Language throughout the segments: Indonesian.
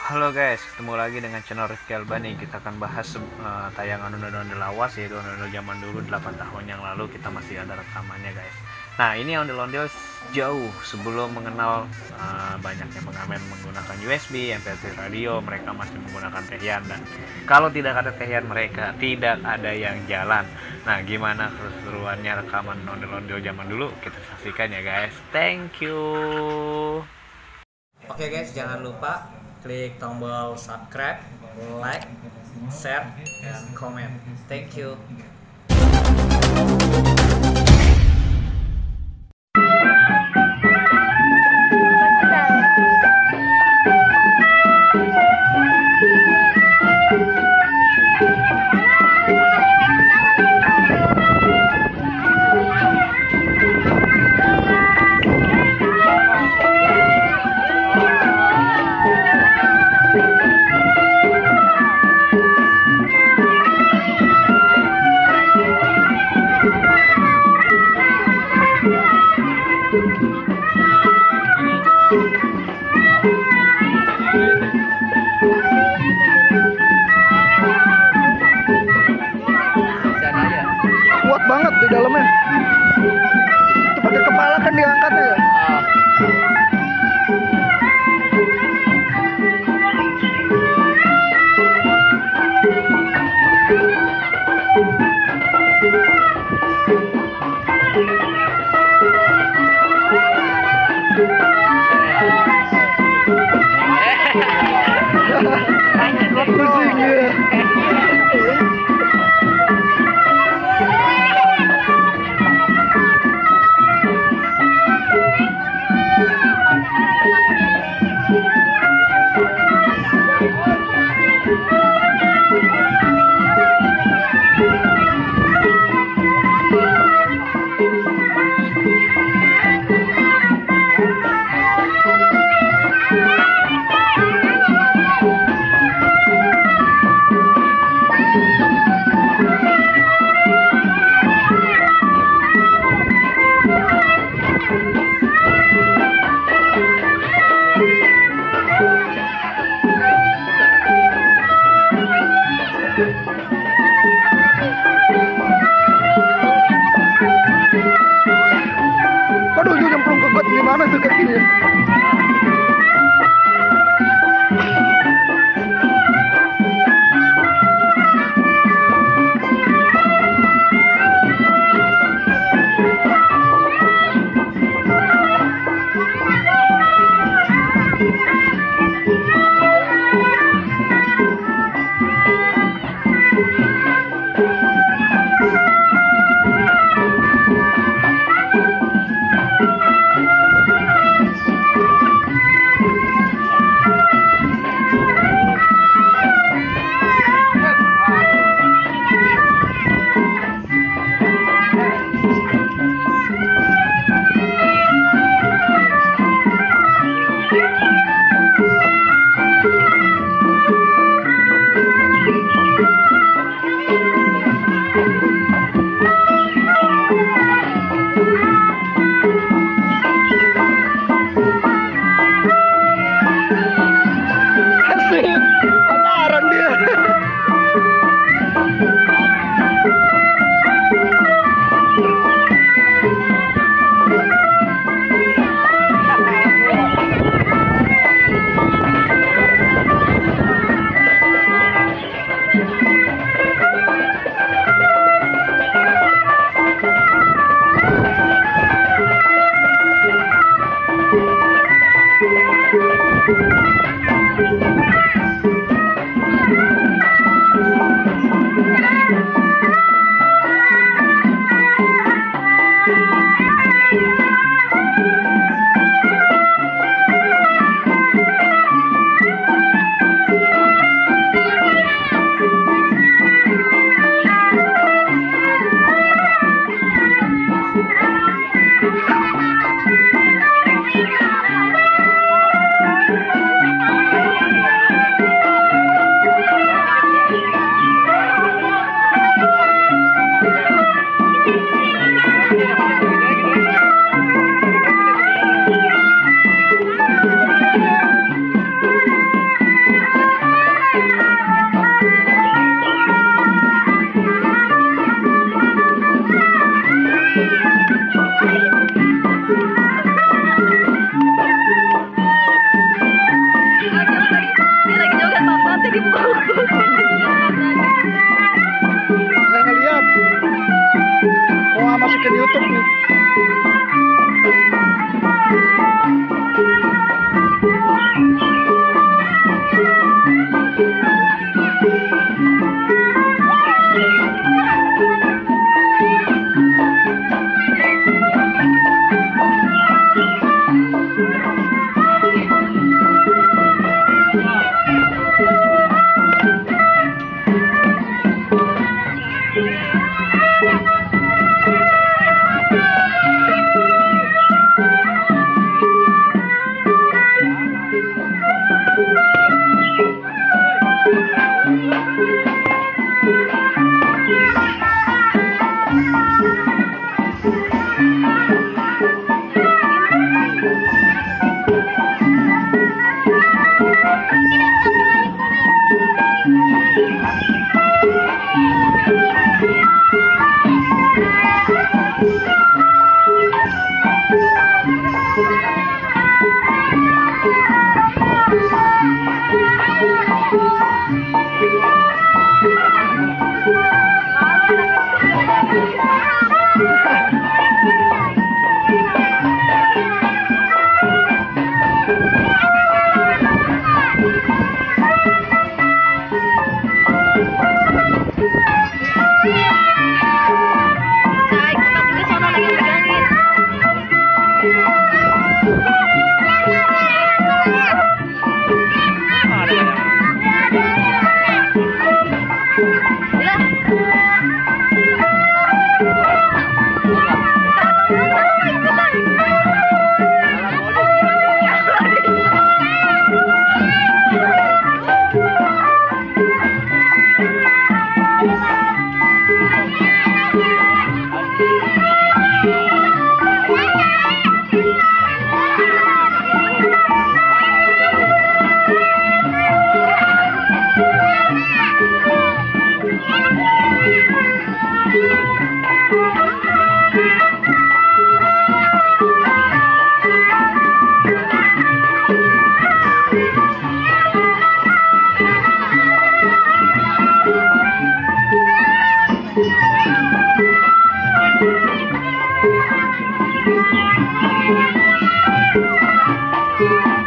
Halo guys, ketemu lagi dengan channel Rifki Albani. Kita akan bahas tayangan ondel-ondel lawas, yaitu ondel-ondel zaman dulu 8 tahun yang lalu. Kita masih ada rekamannya guys. Nah, ini ondel-ondel jauh sebelum mengenal banyaknya pengamen menggunakan USB, MP3 radio. Mereka masih menggunakan tehian, dan kalau tidak ada tehian mereka tidak ada yang jalan. Nah, gimana keseruannya rekaman ondel-ondel zaman dulu? Kita saksikan ya guys. Thank you. Oke guys, jangan lupa klik tombol subscribe, like, share, dan komen. Thank you. Nggak ngeliat. Mau masukin YouTube nih.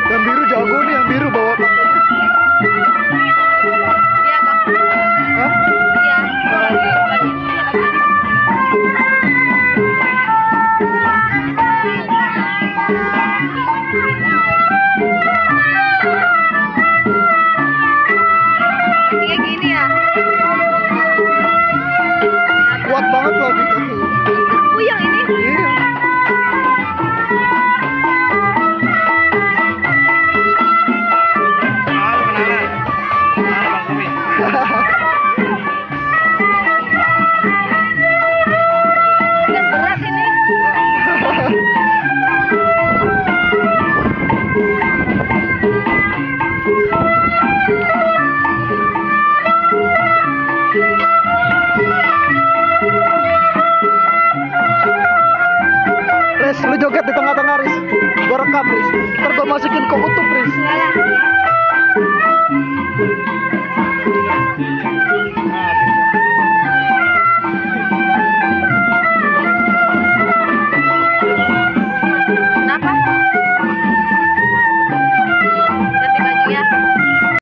Yang biru jago nih, yang biru bawa pakainya. Iya, Kak. Hah? Iya. Lagi. Kayak gini ya. Kuat banget lagi tuh. Puyeng ini. Iya. Dan berat ini. Riz, lu joget di tengah-tengah, Riz. Gua rekam, Riz. Ntar gua masukin ke YouTube, Riz. Yalah. Nah,